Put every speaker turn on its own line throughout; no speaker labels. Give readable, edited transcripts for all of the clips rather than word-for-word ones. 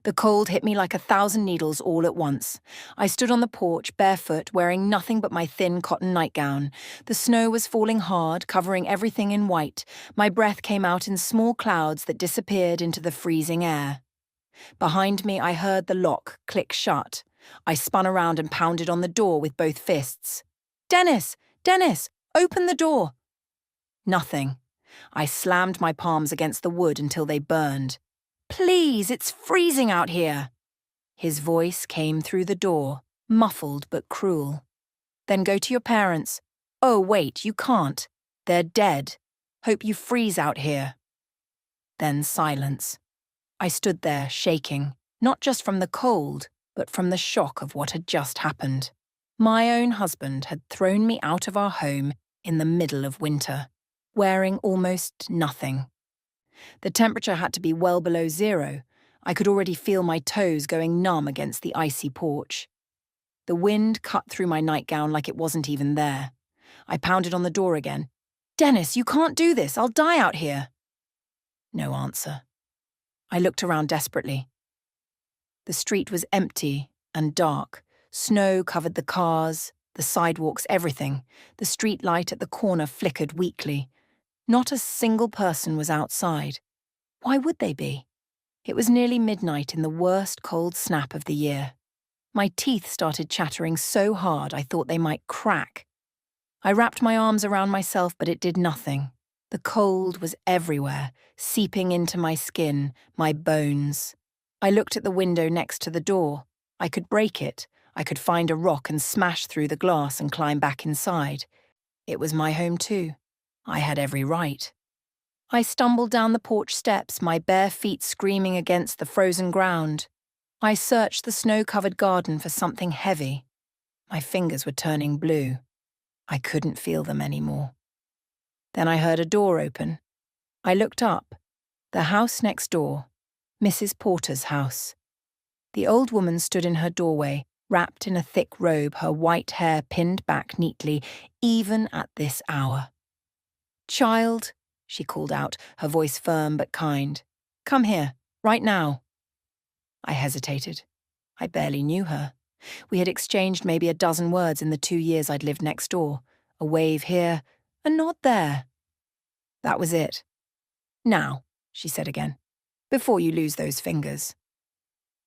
The cold hit me like 1,000 needles all at once. I stood on the porch, barefoot, wearing nothing but my thin cotton nightgown. The snow was falling hard, covering everything in white. My breath came out in small clouds that disappeared into the freezing air. Behind me, I heard the lock click shut. I spun around and pounded on the door with both fists. "Dennis! Dennis! Open the door!" Nothing. I slammed my palms against the wood until they burned. "Please, it's freezing out here." His voice came through the door, muffled but cruel. "Then go to your parents." "Oh, wait, you can't. They're dead. Hope you freeze out here." Then silence. I stood there, shaking, not just from the cold, but from the shock of what had just happened. My own husband had thrown me out of our home in the middle of winter, wearing almost nothing. The temperature had to be well below 0. I could already feel my toes going numb against the icy porch. The wind cut through my nightgown like it wasn't even there. I pounded on the door again. "Dennis, you can't do this. I'll die out here." No answer. I looked around desperately. The street was empty and dark. Snow covered the cars, the sidewalks, everything. The street light at the corner flickered weakly. Not a single person was outside. Why would they be? It was nearly midnight in the worst cold snap of the year. My teeth started chattering so hard I thought they might crack. I wrapped my arms around myself, but it did nothing. The cold was everywhere, seeping into my skin, my bones. I looked at the window next to the door. I could break it. I could find a rock and smash through the glass and climb back inside. It was my home too. I had every right. I stumbled down the porch steps, my bare feet screaming against the frozen ground. I searched the snow-covered garden for something heavy. My fingers were turning blue. I couldn't feel them anymore. Then I heard a door open. I looked up. The house next door, Mrs. Porter's house. The old woman stood in her doorway, wrapped in a thick robe, her white hair pinned back neatly, even at this hour. "Child," she called out, her voice firm but kind. "Come here, right now." I hesitated. I barely knew her. We had exchanged maybe a dozen words in the 2 years I'd lived next door. A wave here, a nod there. That was it. "Now," she said again, "before you lose those fingers."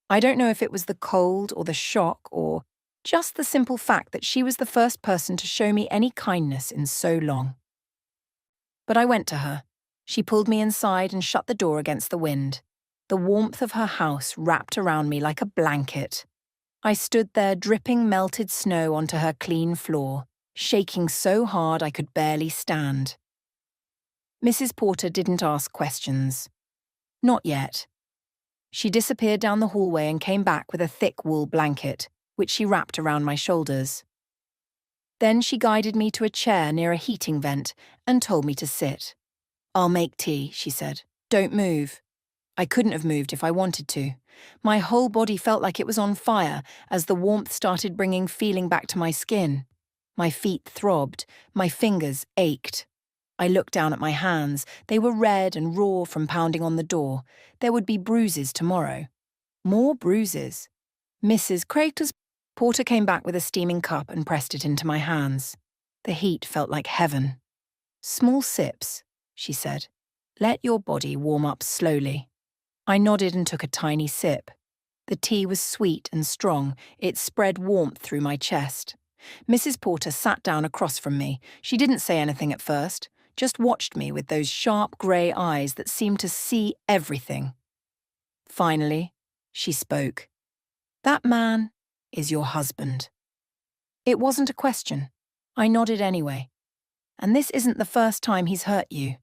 I don't know if it was the cold or the shock or just the simple fact that she was the first person to show me any kindness in so long. But I went to her. She pulled me inside and shut the door against the wind. The warmth of her house wrapped around me like a blanket. I stood there dripping melted snow onto her clean floor, shaking so hard I could barely stand. Mrs. Porter didn't ask questions. Not yet. She disappeared down the hallway and came back with a thick wool blanket, which she wrapped around my shoulders. Then she guided me to a chair near a heating vent and told me to sit. "I'll make tea," she said. "Don't move." I couldn't have moved if I wanted to. My whole body felt like it was on fire as the warmth started bringing feeling back to my skin. My feet throbbed, my fingers ached. I looked down at my hands. They were red and raw from pounding on the door. There would be bruises tomorrow. More bruises. Mrs. Porter came back with a steaming cup and pressed it into my hands. The heat felt like heaven. "Small sips," she said. "Let your body warm up slowly." I nodded and took a tiny sip. The tea was sweet and strong. It spread warmth through my chest. Mrs. Porter sat down across from me. She didn't say anything at first, just watched me with those sharp grey eyes that seemed to see everything. Finally, she spoke. "That man is your husband." It wasn't a question. I nodded anyway. "And this isn't the first time he's hurt you."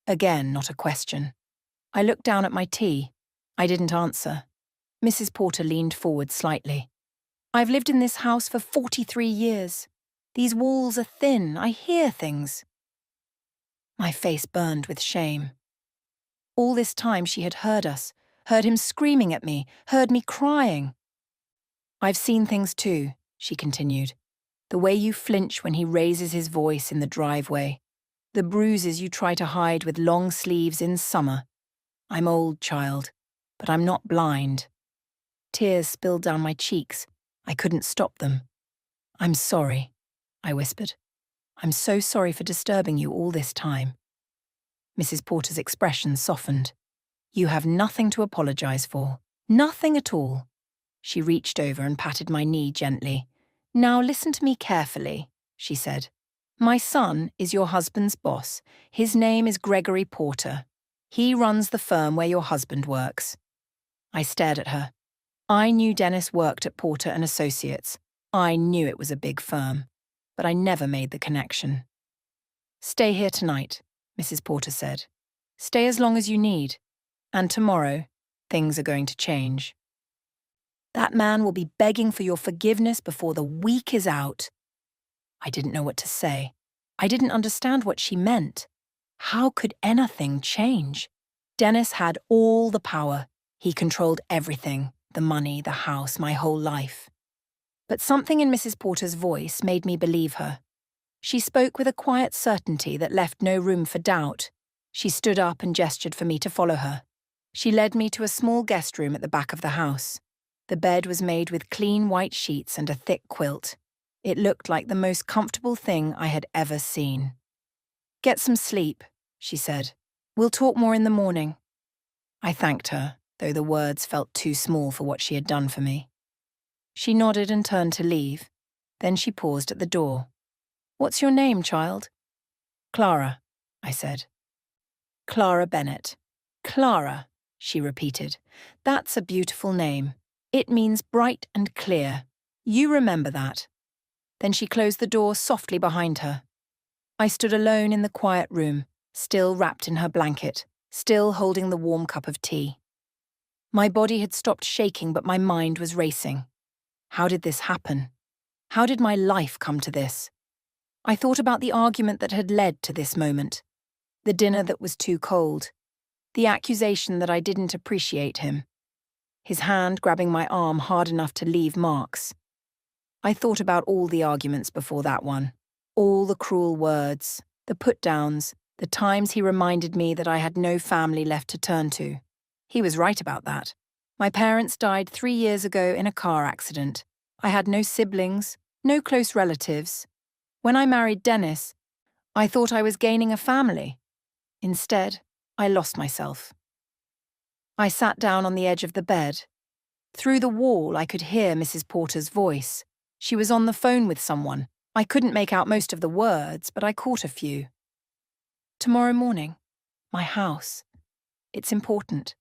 Again, not a question. I looked down at my tea. I didn't answer. Mrs. Porter leaned forward slightly. "I've lived in this house for 43 years. These walls are thin. I hear things." My face burned with shame. All this time she had heard us, heard him screaming at me, heard me crying. "I've seen things too," she continued. "The way you flinch when he raises his voice in the driveway. The bruises you try to hide with long sleeves in summer. I'm old, child. but I'm not blind. Tears spilled down my cheeks. I couldn't stop them. I'm sorry, I whispered. I'm so sorry for disturbing you all this time. Mrs. Porter's expression softened. You have nothing to apologize for. Nothing at all. She reached over and patted my knee gently. Now listen to me carefully, she said. My son is your husband's boss. His name is Gregory Porter. He runs the firm where your husband works. I stared at her. I knew Dennis worked at Porter and Associates. I knew it was a big firm, but I never made the connection. Stay here tonight, Mrs. Porter said. Stay as long as you need, and tomorrow, things are going to change. That man will be begging for your forgiveness before the week is out. I didn't know what to say. I didn't understand what she meant. How could anything change? Dennis had all the power. He controlled everything, the money, the house, my whole life. But something in Mrs. Porter's voice made me believe her. She spoke with a quiet certainty that left no room for doubt. She stood up and gestured for me to follow her. She led me to a small guest room at the back of the house. The bed was made with clean white sheets and a thick quilt. It looked like the most comfortable thing I had ever seen. Get some sleep, she said. We'll talk more in the morning. I thanked her, though the words felt too small for what she had done for me. She nodded and turned to leave. Then she paused at the door. What's your name, child? Clara, I said. Clara Bennett. Clara, she repeated. That's a beautiful name. It means bright and clear. You remember that. Then she closed the door softly behind her. I stood alone in the quiet room, still wrapped in her blanket, still holding the warm cup of tea. My body had stopped shaking, but my mind was racing. How did this happen? How did my life come to this? I thought about the argument that had led to this moment, the dinner that was too cold, the accusation that I didn't appreciate him, his hand grabbing my arm hard enough to leave marks. I thought about all the arguments before that one, all the cruel words, the put-downs, the times he reminded me that I had no family left to turn to. He was right about that. My parents died 3 years ago in a car accident. I had no siblings, no close relatives. When I married Dennis, I thought I was gaining a family. Instead, I lost myself. I sat down on the edge of the bed. Through the wall, I could hear Mrs. Porter's voice. She was on the phone with someone. I couldn't make out most of the words, but I caught a few. Tomorrow morning, my house. It's important.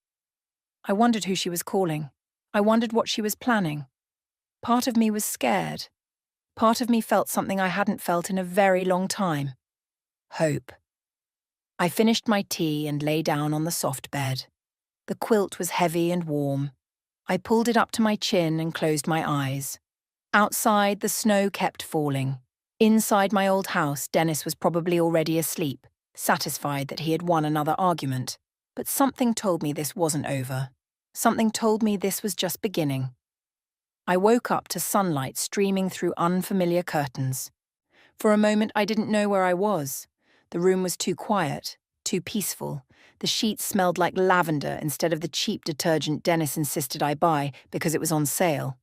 I wondered who she was calling. I wondered what she was planning. Part of me was scared. Part of me felt something I hadn't felt in a very long time. Hope. I finished my tea and lay down on the soft bed. The quilt was heavy and warm. I pulled it up to my chin and closed my eyes. Outside, the snow kept falling. Inside my old house, Dennis was probably already asleep, satisfied that he had won another argument. But something told me this wasn't over. Something told me this was just beginning. I woke up to sunlight streaming through unfamiliar curtains. For a moment, I didn't know where I was. The room was too quiet, too peaceful. The sheets smelled like lavender instead of the cheap detergent Dennis insisted I buy because it was on sale.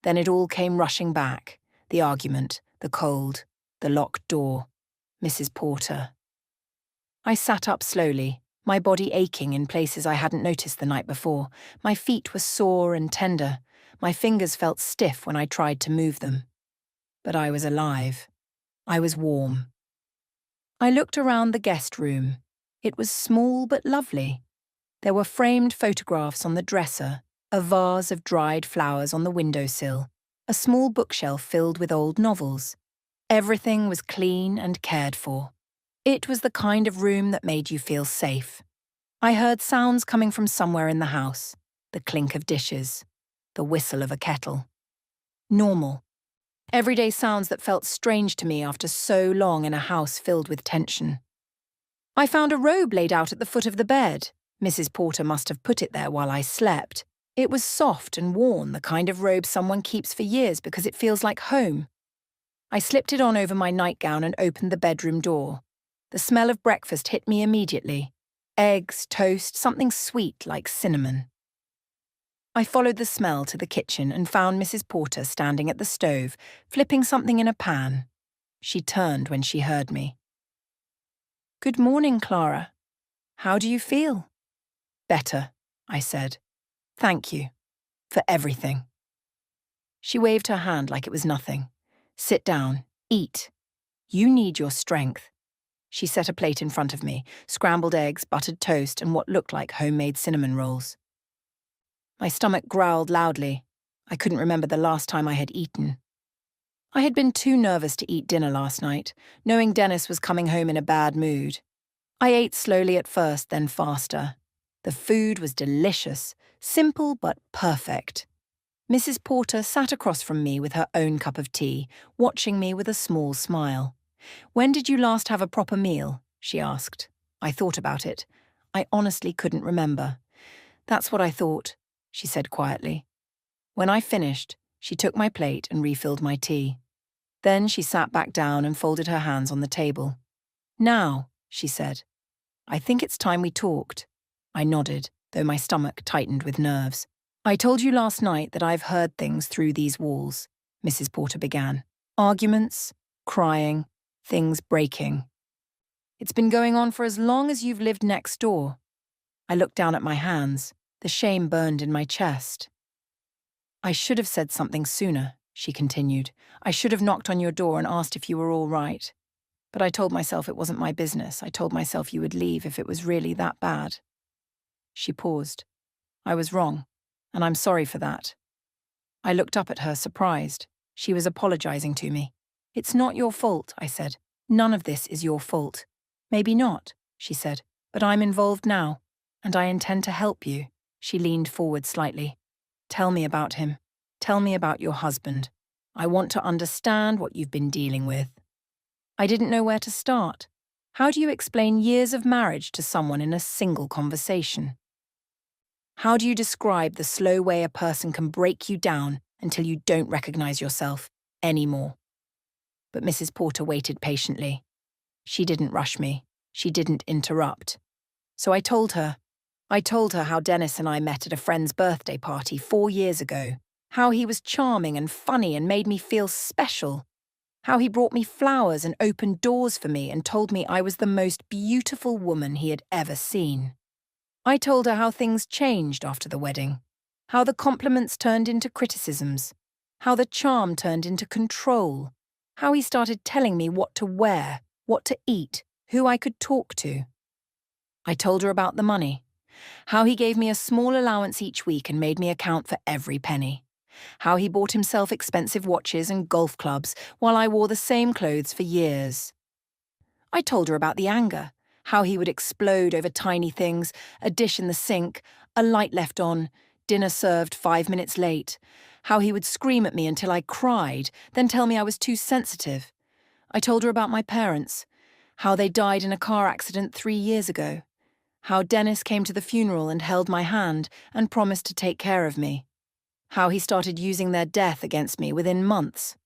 Then it all came rushing back. The argument, the cold, the locked door, Mrs. Porter. I sat up slowly, my body aching in places I hadn't noticed the night before. My feet were sore and tender. My fingers felt stiff when I tried to move them. But I was alive. I was warm. I looked around the guest room. It was small but lovely. There were framed photographs on the dresser, a vase of dried flowers on the windowsill, a small bookshelf filled with old novels. Everything was clean and cared for. It was the kind of room that made you feel safe. I heard sounds coming from somewhere in the house, the clink of dishes, the whistle of a kettle. Normal. Everyday sounds that felt strange to me after so long in a house filled with tension. I found a robe laid out at the foot of the bed. Mrs. Porter must have put it there while I slept. It was soft and worn, the kind of robe someone keeps for years because it feels like home. I slipped it on over my nightgown and opened the bedroom door. The smell of breakfast hit me immediately. Eggs, toast, something sweet like cinnamon. I followed the smell to the kitchen and found Mrs. Porter standing at the stove, flipping something in a pan. She turned when she heard me. "Good morning, Clara. How do you feel?" "Better," I said. "Thank you. For everything." She waved her hand like it was nothing. "Sit down. Eat. You need your strength." She set a plate in front of me, scrambled eggs, buttered toast, and what looked like homemade cinnamon rolls. My stomach growled loudly. I couldn't remember the last time I had eaten. I had been too nervous to eat dinner last night, knowing Dennis was coming home in a bad mood. I ate slowly at first, then faster. The food was delicious, simple but perfect. Mrs. Porter sat across from me with her own cup of tea, watching me with a small smile. "When did you last have a proper meal?" she asked. I thought about it. I honestly couldn't remember. "That's what I thought," she said quietly. When I finished, she took my plate and refilled my tea. Then she sat back down and folded her hands on the table. "Now," she said, "I think it's time we talked." I nodded, though my stomach tightened with nerves. "I told you last night that I've heard things through these walls," Mrs. Porter began. "Arguments, crying, things breaking. It's been going on for as long as you've lived next door." I looked down at my hands. The shame burned in my chest. "I should have said something sooner," she continued. "I should have knocked on your door and asked if you were all right. But I told myself it wasn't my business. I told myself you would leave if it was really that bad." She paused. "I was wrong, and I'm sorry for that." I looked up at her, surprised. She was apologizing to me. "It's not your fault," I said. "None of this is your fault." "Maybe not," she said, "but I'm involved now, and I intend to help you." She leaned forward slightly. "Tell me about him. Tell me about your husband. I want to understand what you've been dealing with." I didn't know where to start. How do you explain years of marriage to someone in a single conversation? How do you describe the slow way a person can break you down until you don't recognize yourself anymore? But Mrs. Porter waited patiently. She didn't rush me. She didn't interrupt. So I told her how Dennis and I met at a friend's birthday party 4 years ago, how he was charming and funny and made me feel special, how he brought me flowers and opened doors for me and told me I was the most beautiful woman he had ever seen. I told her how things changed after the wedding, how the compliments turned into criticisms, how the charm turned into control, how he started telling me what to wear, what to eat, who I could talk to. I told her about the money, how he gave me a small allowance each week and made me account for every penny, how he bought himself expensive watches and golf clubs while I wore the same clothes for years. I told her about the anger, how he would explode over tiny things, a dish in the sink, a light left on, dinner served 5 minutes late, how he would scream at me until I cried, then tell me I was too sensitive. I told her about my parents, how they died in a car accident 3 years ago, how Dennis came to the funeral and held my hand and promised to take care of me, how he started using their death against me within months.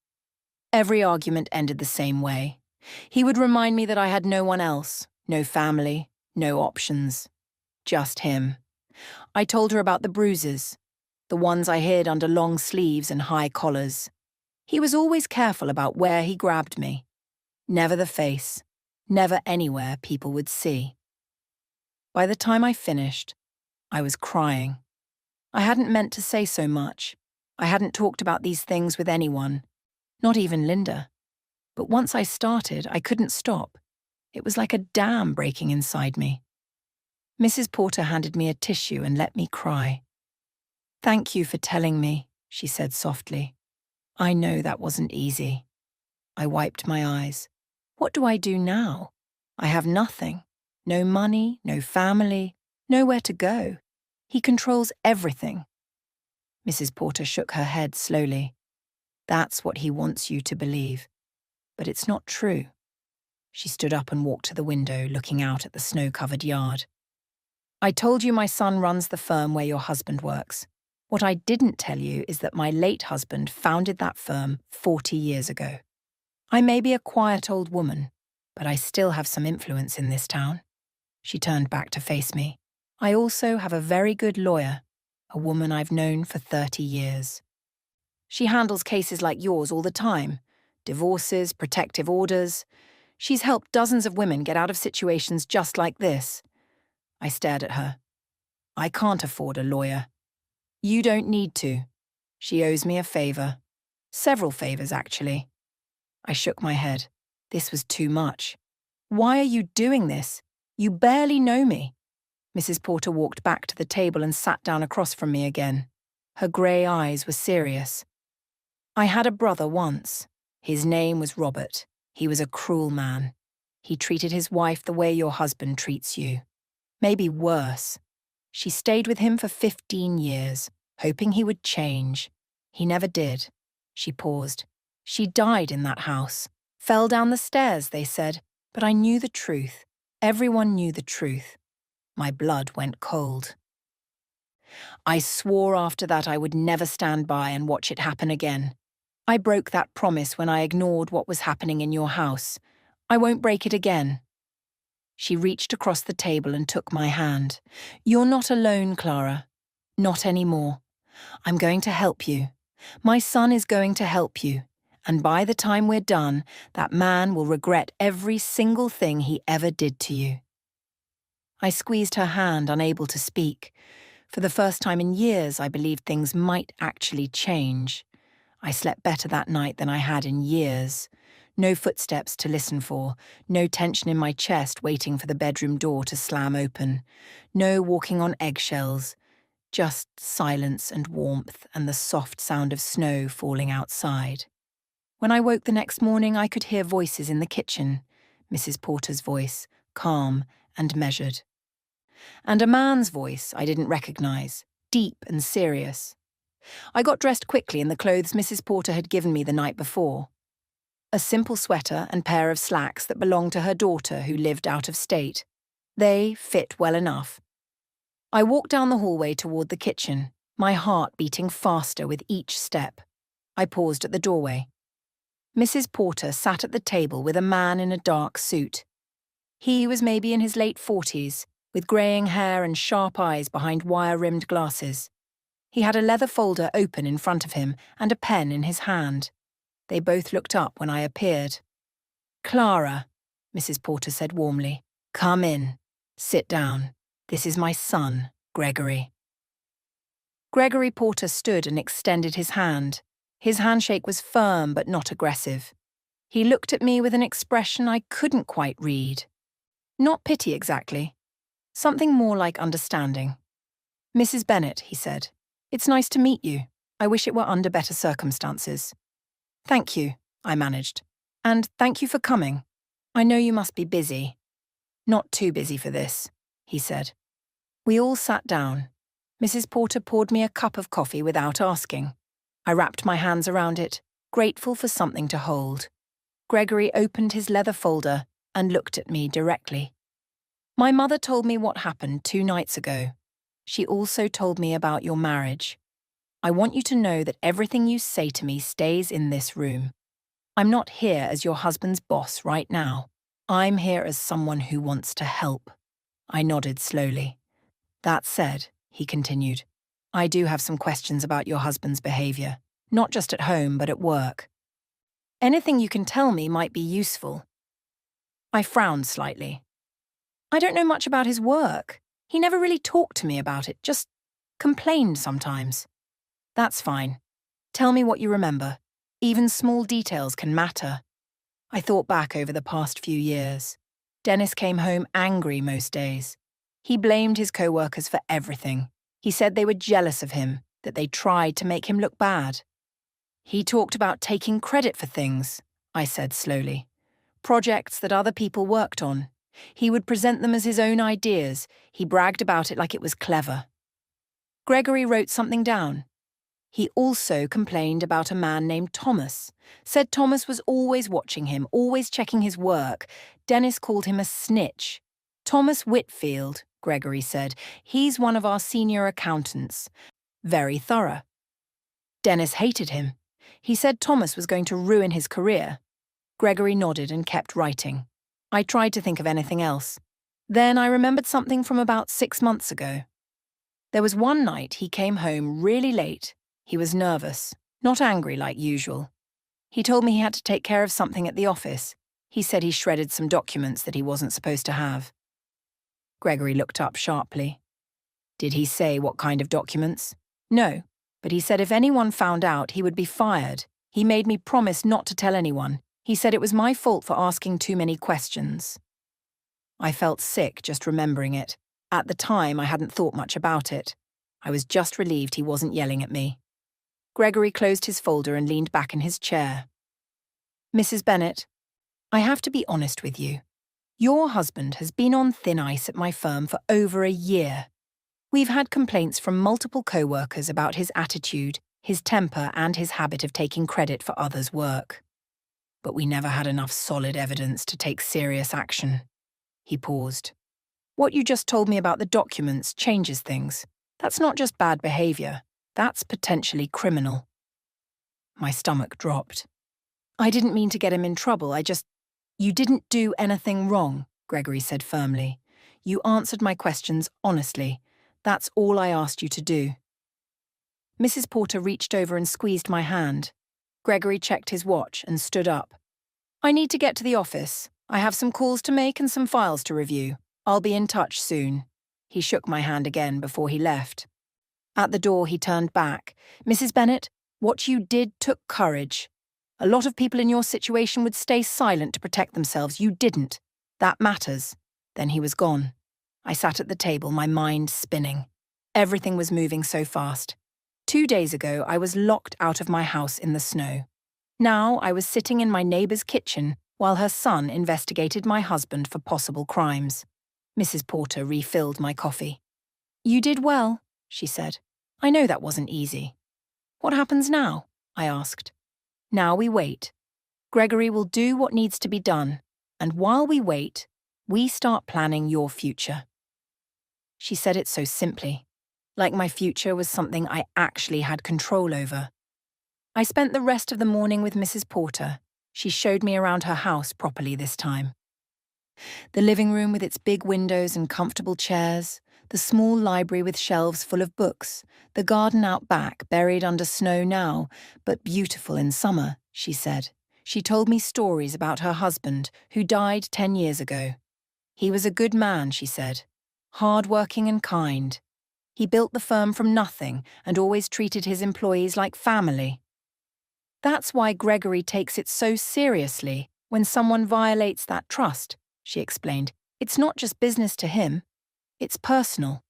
Every argument ended the same way. He would remind me that I had no one else, no family, no options. Just him. I told her about the bruises, the ones I hid under long sleeves and high collars. He was always careful about where he grabbed me. Never the face, never anywhere people would see. By the time I finished, I was crying. I hadn't meant to say so much. I hadn't talked about these things with anyone, not even Linda. But once I started, I couldn't stop. It was like a dam breaking inside me. Mrs. Porter handed me a tissue and let me cry. "Thank you for telling me," she said softly. "I know that wasn't easy." I wiped my eyes. What do I do now? I have nothing. No money, no family, nowhere to go. He controls everything. Mrs. Porter shook her head slowly. "That's what he wants you to believe. But it's not true." She stood up and walked to the window, looking out at the snow-covered yard. "I told you my son runs the firm where your husband works. What I didn't tell you is that my late husband founded that firm 40 years ago. I may be a quiet old woman, but I still have some influence in this town." She turned back to face me. "I also have a very good lawyer, a woman I've known for 30 years. She handles cases like yours all the time. Divorces, protective orders. She's helped dozens of women get out of situations just like this. I stared at her. I can't afford a lawyer. You don't need to. She owes me a favor. Several favors, actually. I shook my head. This was too much. Why are you doing this? You barely know me. Mrs. Porter walked back to the table and sat down across from me again. Her grey eyes were serious. I had a brother once. His name was Robert. He was a cruel man. He treated his wife the way your husband treats you. Maybe worse. She stayed with him for 15 years, hoping he would change. He never did. She paused. She died in that house. Fell down the stairs, they said. But I knew the truth. Everyone knew the truth. My blood went cold. I swore after that I would never stand by and watch it happen again. I broke that promise when I ignored what was happening in your house. I won't break it again. She reached across the table and took my hand. You're not alone, Clara. Not anymore. I'm going to help you. My son is going to help you. And by the time we're done, that man will regret every single thing he ever did to you. I squeezed her hand, unable to speak. For the first time in years, I believed things might actually change. I slept better that night than I had in years. No footsteps to listen for, no tension in my chest waiting for the bedroom door to slam open, no walking on eggshells, just silence and warmth and the soft sound of snow falling outside. When I woke the next morning, I could hear voices in the kitchen, Mrs. Porter's voice, calm and measured. And a man's voice I didn't recognize, deep and serious. I got dressed quickly in the clothes Mrs. Porter had given me the night before. A simple sweater and pair of slacks that belonged to her daughter who lived out of state. They fit well enough. I walked down the hallway toward the kitchen, my heart beating faster with each step. I paused at the doorway. Mrs. Porter sat at the table with a man in a dark suit. He was maybe in his late 40s, with greying hair and sharp eyes behind wire-rimmed glasses. He had a leather folder open in front of him and a pen in his hand. They both looked up when I appeared. Clara, Mrs. Porter said warmly, come in. Sit down. This is my son, Gregory. Gregory Porter stood and extended his hand. His handshake was firm but not aggressive. He looked at me with an expression I couldn't quite read. Not pity exactly. Something more like understanding. Mrs. Bennet, he said, it's nice to meet you. I wish it were under better circumstances. Thank you, I managed. And thank you for coming. I know you must be busy. Not too busy for this, he said. We all sat down. Mrs. Porter poured me a cup of coffee without asking. I wrapped my hands around it, grateful for something to hold. Gregory opened his leather folder and looked at me directly. My mother told me what happened 2 nights ago. She also told me about your marriage. I want you to know that everything you say to me stays in this room. I'm not here as your husband's boss right now. I'm here as someone who wants to help. I nodded slowly. That said, he continued, I do have some questions about your husband's behavior, not just at home but at work. Anything you can tell me might be useful. I frowned slightly. I don't know much about his work. He never really talked to me about it, just complained sometimes. That's fine. Tell me what you remember. Even small details can matter. I thought back over the past few years. Dennis came home angry most days. He blamed his co-workers for everything. He said they were jealous of him, that they tried to make him look bad. He talked about taking credit for things, I said slowly. Projects that other people worked on. He would present them as his own ideas. He bragged about it like it was clever. Gregory wrote something down. He also complained about a man named Thomas. Said Thomas was always watching him, always checking his work. Dennis called him a snitch. Thomas Whitfield, Gregory said. He's one of our senior accountants. Very thorough. Dennis hated him. He said Thomas was going to ruin his career. Gregory nodded and kept writing. I tried to think of anything else. Then I remembered something from about 6 months ago. There was one night he came home really late. He was nervous, not angry like usual. He told me he had to take care of something at the office. He said he shredded some documents that he wasn't supposed to have. Gregory looked up sharply. Did he say what kind of documents? No, but he said if anyone found out, he would be fired. He made me promise not to tell anyone. He said it was my fault for asking too many questions. I felt sick just remembering it. At the time, I hadn't thought much about it. I was just relieved he wasn't yelling at me. Gregory closed his folder and leaned back in his chair. Mrs. Bennet, I have to be honest with you. Your husband has been on thin ice at my firm for over a year. We've had complaints from multiple co-workers about his attitude, his temper, and his habit of taking credit for others' work. But we never had enough solid evidence to take serious action. He paused. What you just told me about the documents changes things. That's not just bad behavior. That's potentially criminal. My stomach dropped. I didn't mean to get him in trouble. You didn't do anything wrong, Gregory said firmly. You answered my questions honestly. That's all I asked you to do. Mrs. Porter reached over and squeezed my hand. Gregory checked his watch and stood up. I need to get to the office. I have some calls to make and some files to review. I'll be in touch soon. He shook my hand again before he left. At the door, he turned back. Mrs. Bennet, what you did took courage. A lot of people in your situation would stay silent to protect themselves. You didn't. That matters. Then he was gone. I sat at the table, my mind spinning. Everything was moving so fast. 2 days ago, I was locked out of my house in the snow. Now I was sitting in my neighbour's kitchen while her son investigated my husband for possible crimes. Mrs. Porter refilled my coffee. You did well, she said. I know that wasn't easy. What happens now? I asked. Now we wait. Gregory will do what needs to be done, and while we wait, we start planning your future. She said it so simply, like my future was something I actually had control over. I spent the rest of the morning with Mrs. Porter. She showed me around her house properly this time. The living room with its big windows and comfortable chairs, the small library with shelves full of books, the garden out back buried under snow now, but beautiful in summer, she said. She told me stories about her husband, who died 10 years ago. He was a good man, she said, hard-working and kind. He built the firm from nothing and always treated his employees like family. That's why Gregory takes it so seriously when someone violates that trust, she explained. It's not just business to him. It's personal.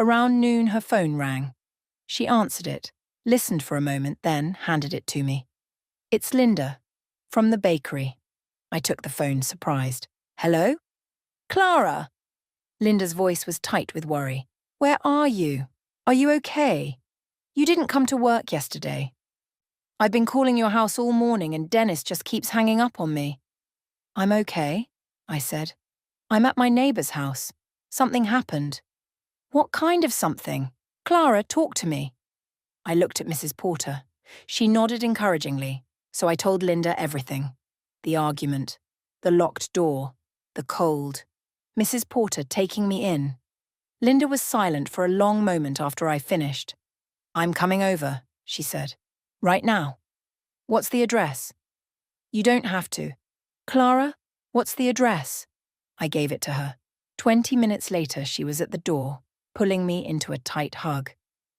Around noon, her phone rang. She answered it, listened for a moment, then handed it to me. It's Linda, from the bakery. I took the phone, surprised. Hello? Clara! Linda's voice was tight with worry. Where are you? Are you okay? You didn't come to work yesterday. I've been calling your house all morning and Dennis just keeps hanging up on me. I'm okay, I said. I'm at my neighbour's house. Something happened. What kind of something? Clara, talk to me. I looked at Mrs. Porter. She nodded encouragingly, so I told Linda everything. The argument, the locked door, the cold, Mrs. Porter taking me in. Linda was silent for a long moment after I finished. I'm coming over, she said. Right now. What's the address? You don't have to. Clara, what's the address? I gave it to her. 20 minutes later, she was at the door, pulling me into a tight hug.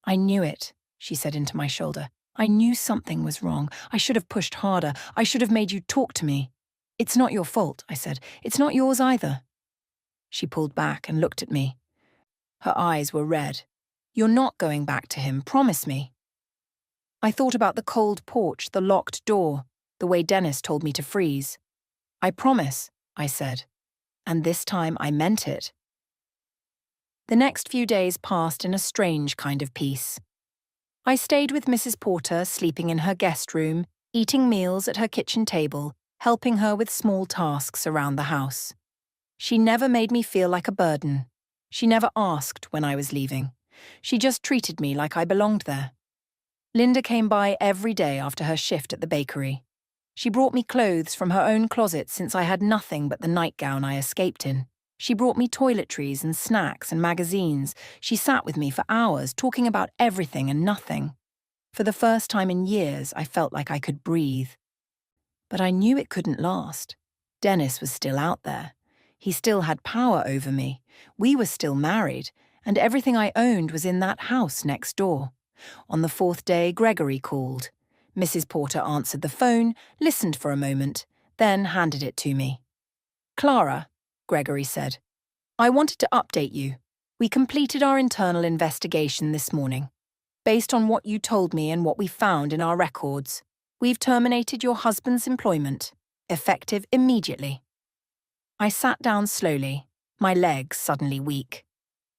I knew it, she said into my shoulder. I knew something was wrong. I should have pushed harder. I should have made you talk to me. It's not your fault, I said. It's not yours either. She pulled back and looked at me. Her eyes were red. You're not going back to him, promise me. I thought about the cold porch, the locked door, the way Dennis told me to freeze. I promise, I said. And this time I meant it. The next few days passed in a strange kind of peace. I stayed with Mrs. Porter, sleeping in her guest room, eating meals at her kitchen table, helping her with small tasks around the house. She never made me feel like a burden. She never asked when I was leaving. She just treated me like I belonged there. Linda came by every day after her shift at the bakery. She brought me clothes from her own closet since I had nothing but the nightgown I escaped in. She brought me toiletries and snacks and magazines. She sat with me for hours, talking about everything and nothing. For the first time in years, I felt like I could breathe. But I knew it couldn't last. Dennis was still out there. He still had power over me. We were still married, and everything I owned was in that house next door. On the fourth day, Gregory called. Mrs. Porter answered the phone, listened for a moment, then handed it to me. "Clara," Gregory said, "I wanted to update you. We completed our internal investigation this morning. Based on what you told me and what we found in our records, we've terminated your husband's employment, effective immediately." I sat down slowly, my legs suddenly weak.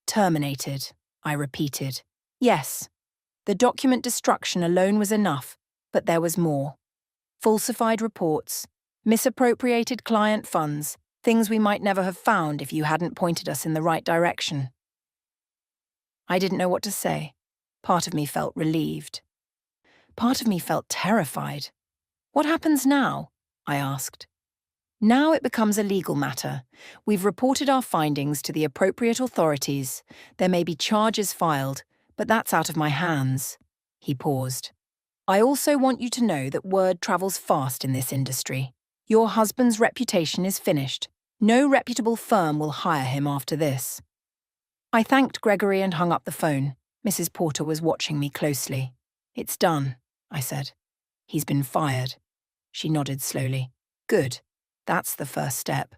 "Terminated," I repeated. "Yes. The document destruction alone was enough, but there was more. Falsified reports, misappropriated client funds, things we might never have found if you hadn't pointed us in the right direction." I didn't know what to say. Part of me felt relieved. Part of me felt terrified. "What happens now?" I asked. "Now it becomes a legal matter. We've reported our findings to the appropriate authorities. There may be charges filed, but that's out of my hands." He paused. "I also want you to know that word travels fast in this industry. Your husband's reputation is finished. No reputable firm will hire him after this." I thanked Gregory and hung up the phone. Mrs. Porter was watching me closely. "It's done," I said. "He's been fired." She nodded slowly. "Good. That's the first step."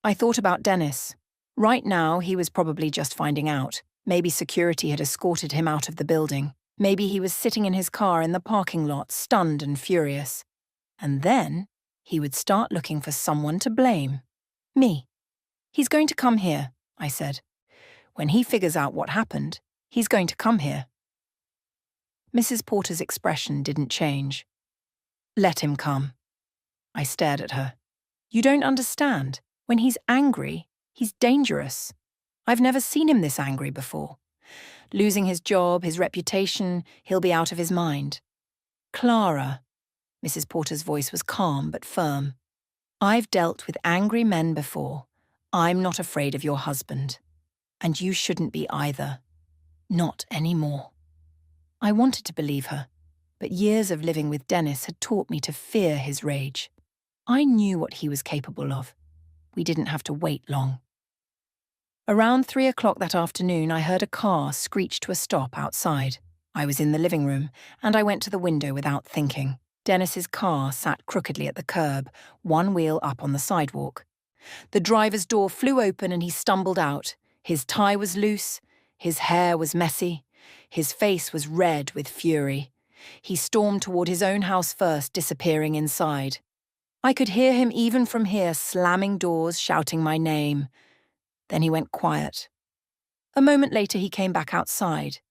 I thought about Dennis. Right now, he was probably just finding out. Maybe security had escorted him out of the building. Maybe he was sitting in his car in the parking lot, stunned and furious. And then he would start looking for someone to blame. Me. "He's going to come here," I said. "When he figures out what happened, he's going to come here." Mrs. Porter's expression didn't change. "Let him come." I stared at her. "You don't understand. When he's angry, he's dangerous. I've never seen him this angry before. Losing his job, his reputation, he'll be out of his mind." "Clara," Mrs. Porter's voice was calm but firm. "I've dealt with angry men before. I'm not afraid of your husband. And you shouldn't be either. Not anymore." I wanted to believe her, but years of living with Dennis had taught me to fear his rage. I knew what he was capable of. We didn't have to wait long. Around 3 o'clock that afternoon, I heard a car screech to a stop outside. I was in the living room, and I went to the window without thinking. Dennis's car sat crookedly at the curb, one wheel up on the sidewalk. The driver's door flew open and he stumbled out. His tie was loose, his hair was messy, his face was red with fury. He stormed toward his own house first, disappearing inside. I could hear him even from here slamming doors, shouting my name. Then he went quiet. A moment later he came back outside.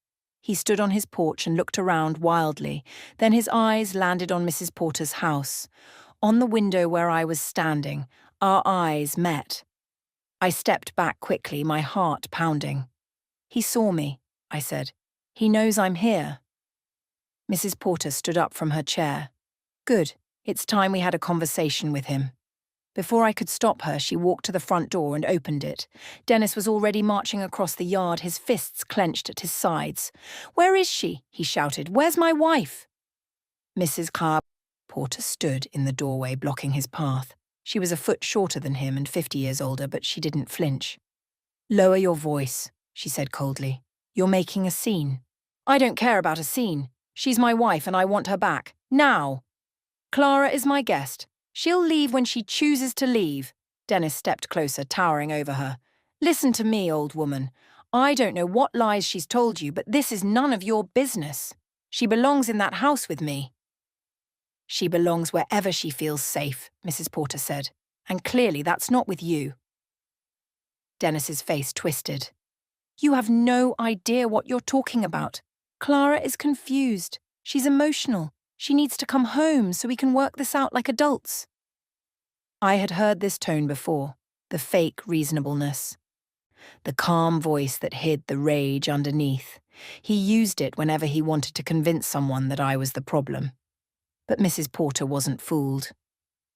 He stood on his porch and looked around wildly. Then his eyes landed on Mrs. Porter's house. On the window where I was standing, our eyes met. I stepped back quickly, my heart pounding. "He saw me," I said. "He knows I'm here." Mrs. Porter stood up from her chair. "Good. It's time we had a conversation with him." Before I could stop her, she walked to the front door and opened it. Dennis was already marching across the yard, his fists clenched at his sides. "Where is she?" he shouted. "Where's my wife?" Mrs. Porter stood in the doorway, blocking his path. She was a foot shorter than him and 50 years older, but she didn't flinch. "Lower your voice," she said coldly. "You're making a scene." "I don't care about a scene. She's my wife and I want her back. Now. Clara is my guest. She'll leave when she chooses to leave." Dennis stepped closer, towering over her. "Listen to me, old woman. I don't know what lies she's told you, but this is none of your business. She belongs in that house with me." "She belongs wherever she feels safe," Mrs. Porter said. "And clearly that's not with you." Dennis's face twisted. "You have no idea what you're talking about. Clara is confused. She's emotional. She needs to come home so we can work this out like adults." I had heard this tone before, the fake reasonableness. The calm voice that hid the rage underneath. He used it whenever he wanted to convince someone that I was the problem. But Mrs. Porter wasn't fooled.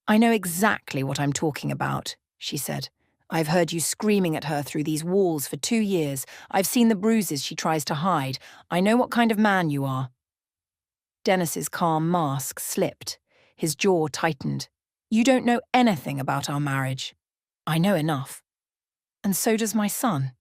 "I know exactly what I'm talking about," she said. I've heard you screaming at her through these walls for 2 years. I've seen the bruises she tries to hide. I know what kind of man you are." Dennis's calm mask slipped. His jaw tightened. "You don't know anything about our marriage." "I know enough. And so does my son."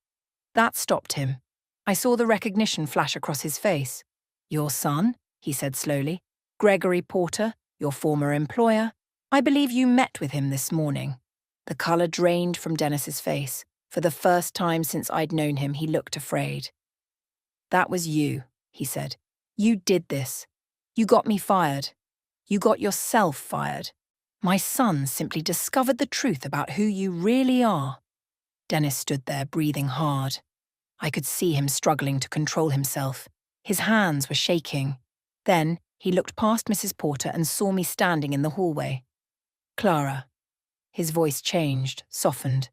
That stopped him. I saw the recognition flash across his face. "Your son?" he said slowly. "Gregory Porter, your former employer. I believe you met with him this morning." The colour drained from Dennis's face. For the first time since I'd known him, he looked afraid. "That was you," he said. "You did this. You got me fired. You got yourself fired. My son simply discovered the truth about who you really are." Dennis stood there, breathing hard. I could see him struggling to control himself. His hands were shaking. Then he looked past Mrs. Porter and saw me standing in the hallway. "Clara." His voice changed, softened.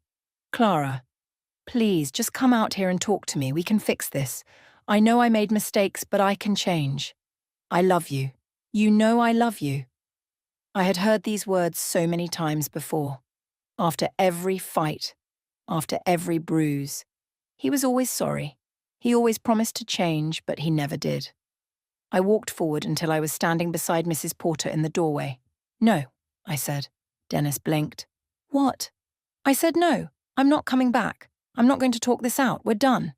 "Clara, please, just come out here and talk to me. We can fix this. I know I made mistakes, but I can change. I love you. You know I love you." I had heard these words so many times before. After every fight, after every bruise. He was always sorry. He always promised to change, but he never did. I walked forward until I was standing beside Mrs. Porter in the doorway. "No," I said. Dennis blinked. "What?" I said, "No, I'm not coming back. I'm not going to talk this out. We're done."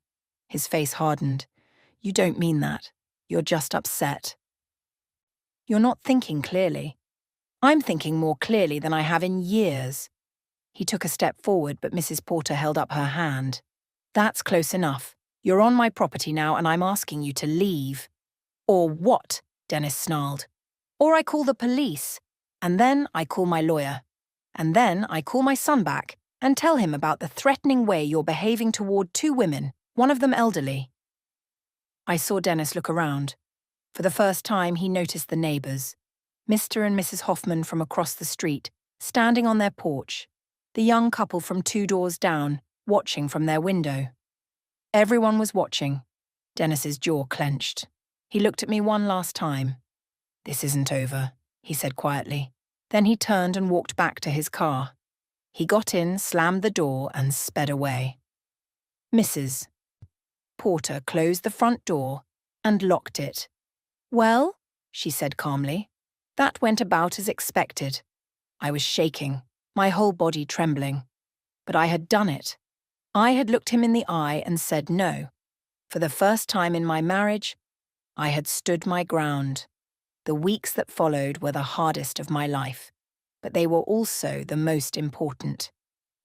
His face hardened. "You don't mean that. You're just upset." "You're not thinking clearly." "I'm thinking more clearly than I have in years." He took a step forward, but Mrs. Porter held up her hand. "That's close enough. You're on my property now, and I'm asking you to leave." "Or what?" Dennis snarled. "Or I call the police. And then I call my lawyer. And then I call my son back and tell him about the threatening way you're behaving toward 2 women, one of them elderly." I saw Dennis look around. For the first time, he noticed the neighbours. Mr. and Mrs. Hoffman from across the street, standing on their porch. The young couple from 2 doors down, watching from their window. Everyone was watching. Dennis's jaw clenched. He looked at me one last time. "This isn't over," he said quietly. Then he turned and walked back to his car. He got in, slammed the door, and sped away. Mrs. Porter closed the front door and locked it. "Well," she said calmly, "that went about as expected." I was shaking, my whole body trembling. But I had done it. I had looked him in the eye and said no. For the first time in my marriage, I had stood my ground. The weeks that followed were the hardest of my life, but they were also the most important.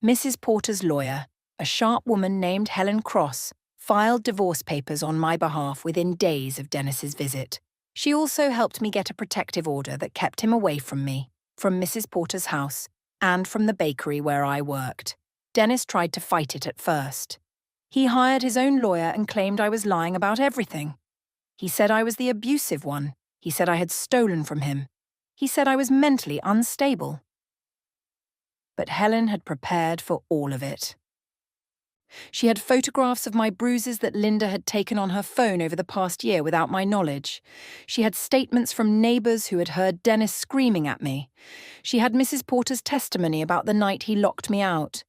Mrs. Porter's lawyer, a sharp woman named Helen Cross, filed divorce papers on my behalf within days of Dennis's visit. She also helped me get a protective order that kept him away from me, from Mrs. Porter's house, and from the bakery where I worked. Dennis tried to fight it at first. He hired his own lawyer and claimed I was lying about everything. He said I was the abusive one. He said I had stolen from him. He said I was mentally unstable. But Helen had prepared for all of it. She had photographs of my bruises that Linda had taken on her phone over the past year without my knowledge. She had statements from neighbours who had heard Dennis screaming at me. She had Mrs. Porter's testimony about the night he locked me out.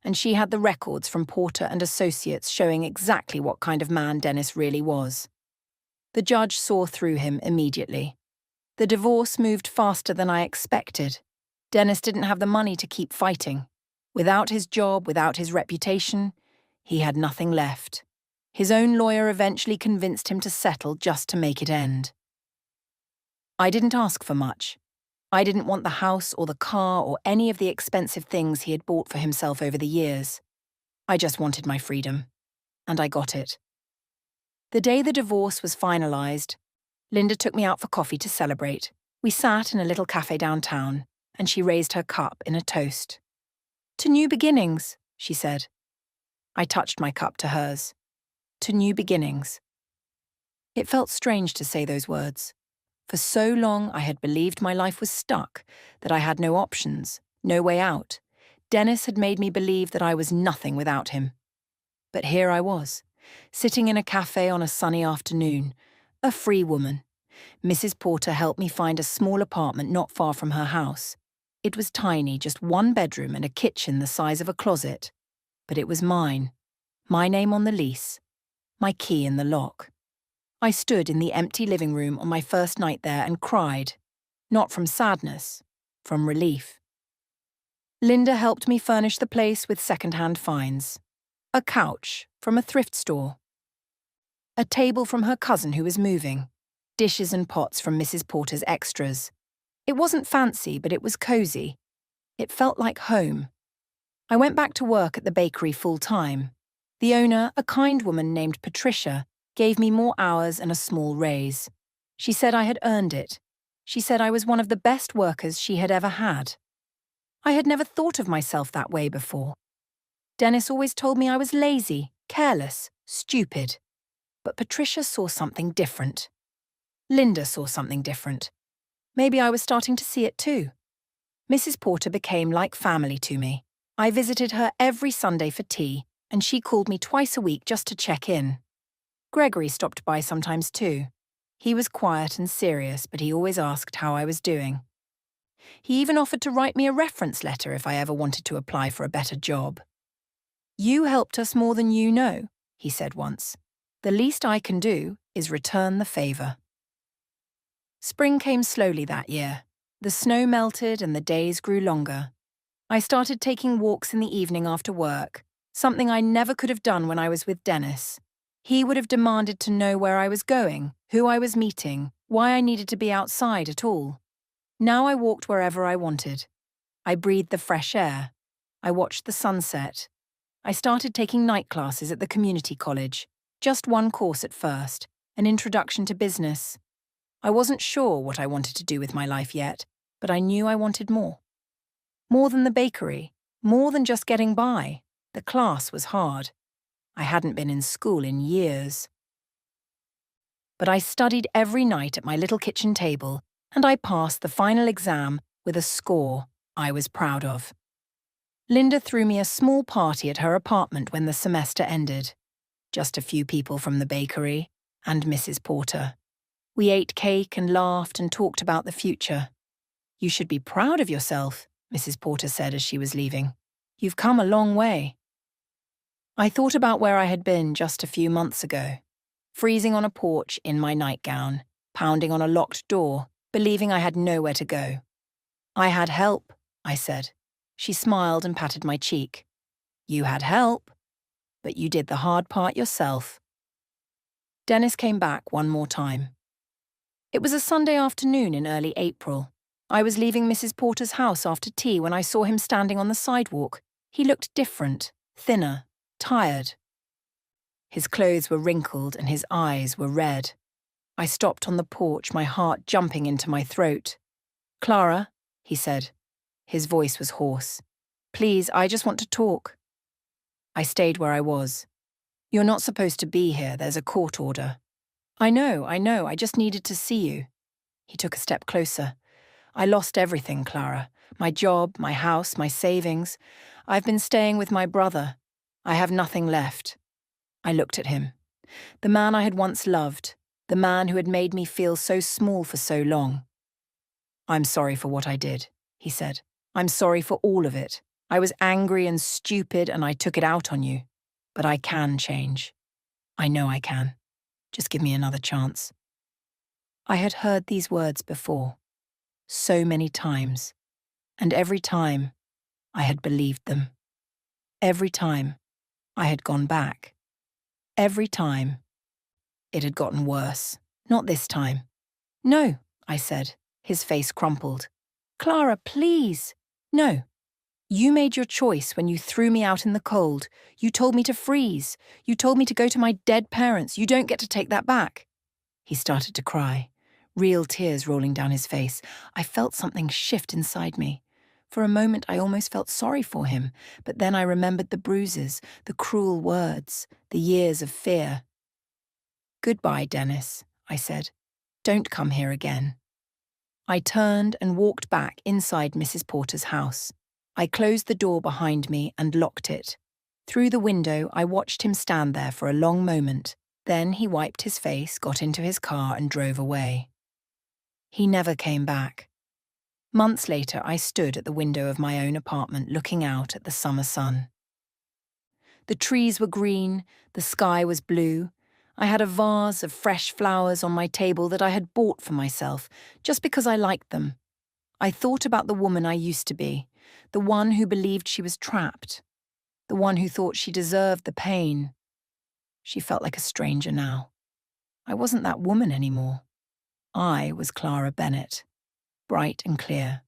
And she had the records from Porter and Associates showing exactly what kind of man Dennis really was. The judge saw through him immediately. The divorce moved faster than I expected. Dennis didn't have the money to keep fighting. Without his job, without his reputation, he had nothing left. His own lawyer eventually convinced him to settle just to make it end. I didn't ask for much. I didn't want the house or the car or any of the expensive things he had bought for himself over the years. I just wanted my freedom. And I got it. The day the divorce was finalised, Linda took me out for coffee to celebrate. We sat in a little cafe downtown, and she raised her cup in a toast. "To new beginnings," she said. I touched my cup to hers. To new beginnings. It felt strange to say those words. For so long I had believed my life was stuck, that I had no options, no way out. Dennis had made me believe that I was nothing without him. But here I was, sitting in a cafe on a sunny afternoon, a free woman. Mrs. Porter helped me find a small apartment not far from her house. It was tiny, just one bedroom and a kitchen the size of a closet. But it was mine. My name on the lease. My key in the lock. I stood in the empty living room on my first night there and cried. Not from sadness, from relief. Linda helped me furnish the place with second-hand finds. A couch from a thrift store. A table from her cousin who was moving. Dishes and pots from Mrs. Porter's extras. It wasn't fancy, but it was cozy. It felt like home. I went back to work at the bakery full-time. The owner, a kind woman named Patricia, gave me more hours and a small raise. She said I had earned it. She said I was one of the best workers she had ever had. I had never thought of myself that way before. Dennis always told me I was lazy, careless, stupid. But Patricia saw something different. Linda saw something different. Maybe I was starting to see it too. Mrs. Porter became like family to me. I visited her every Sunday for tea, and she called me twice a week just to check in. Gregory stopped by sometimes too. He was quiet and serious, but he always asked how I was doing. He even offered to write me a reference letter if I ever wanted to apply for a better job. "You helped us more than you know," he said once. "The least I can do is return the favour." Spring came slowly that year. The snow melted and the days grew longer. I started taking walks in the evening after work, something I never could have done when I was with Dennis. He would have demanded to know where I was going, who I was meeting, why I needed to be outside at all. Now I walked wherever I wanted. I breathed the fresh air. I watched the sunset. I started taking night classes at the community college. Just one course at first, an introduction to business. I wasn't sure what I wanted to do with my life yet, but I knew I wanted more. More than the bakery, more than just getting by. The class was hard. I hadn't been in school in years. But I studied every night at my little kitchen table, and I passed the final exam with a score I was proud of. Linda threw me a small party at her apartment when the semester ended. Just a few people from the bakery and Mrs. Porter. We ate cake and laughed and talked about the future. "You should be proud of yourself," Mrs. Porter said as she was leaving. "You've come a long way." I thought about where I had been just a few months ago, freezing on a porch in my nightgown, pounding on a locked door, believing I had nowhere to go. "I had help," I said. She smiled and patted my cheek. "You had help, but you did the hard part yourself." Dennis came back one more time. It was a Sunday afternoon in early April. I was leaving Mrs. Porter's house after tea when I saw him standing on the sidewalk. He looked different, thinner, tired. His clothes were wrinkled and his eyes were red. I stopped on the porch, my heart jumping into my throat. "Clara," he said. His voice was hoarse. "Please, I just want to talk." I stayed where I was. "You're not supposed to be here, there's a court order." I know, I just needed to see you." He took a step closer. "I lost everything, Clara. My job, my house, my savings. I've been staying with my brother. I have nothing left." I looked at him. The man I had once loved, the man who had made me feel so small for so long. "I'm sorry for what I did," he said. "I'm sorry for all of it. I was angry and stupid and I took it out on you. But I can change. I know I can. Just give me another chance." I had heard these words before, so many times, and every time I had believed them. Every time I had gone back. Every time it had gotten worse. Not this time. "No," I said, his face crumpled. "Clara, please. No. You made your choice when you threw me out in the cold. You told me to freeze. You told me to go to my dead parents. You don't get to take that back." He started to cry, real tears rolling down his face. I felt something shift inside me. For a moment I almost felt sorry for him, but then I remembered the bruises, the cruel words, the years of fear. "Goodbye, Dennis," I said. "Don't come here again." I turned and walked back inside Mrs. Porter's house. I closed the door behind me and locked it. Through the window, I watched him stand there for a long moment. Then he wiped his face, got into his car and drove away. He never came back. Months later, I stood at the window of my own apartment looking out at the summer sun. The trees were green, the sky was blue. I had a vase of fresh flowers on my table that I had bought for myself, just because I liked them. I thought about the woman I used to be, the one who believed she was trapped, the one who thought she deserved the pain. She felt like a stranger now. I wasn't that woman anymore. I was Clara Bennett, bright and clear,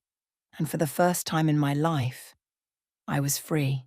and for the first time in my life, I was free.